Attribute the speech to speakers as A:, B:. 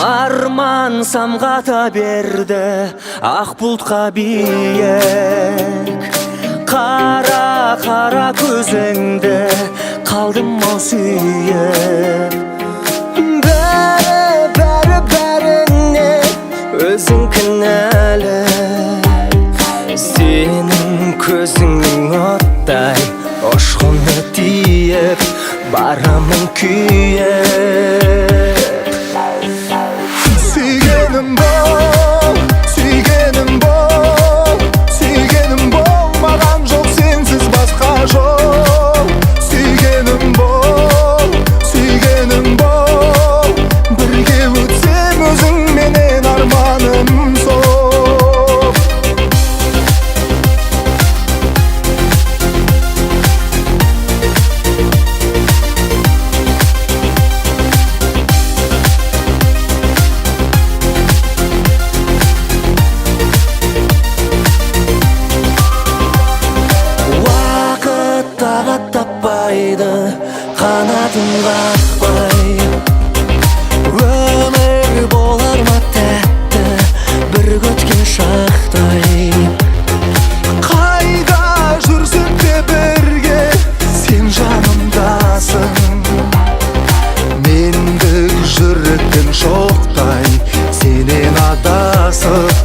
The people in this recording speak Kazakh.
A: Арман самғата берді ақ бұлтқа биік. Қара көзіңді қалдым ау сүйіп. Бәріне өзің кінәлі. Сенің көзіңнің оттай ұшқыны тиіп, барамын күйіп.
B: Сүйгенім бол, сүйгенім бол, сүйгенім бол, маған жоқ сенсіз басқа жол. Сүйгенім бол, сүйгенім бол, бірге өтсем өзіңменен арманым сол.
A: Қанатын қақпай, өмір болар ма тәтті бір көтке шақтай.
B: Қайда жүрсек те бірге, сен жанымдасың. Мендік жүректен шоқтай, сенен адасып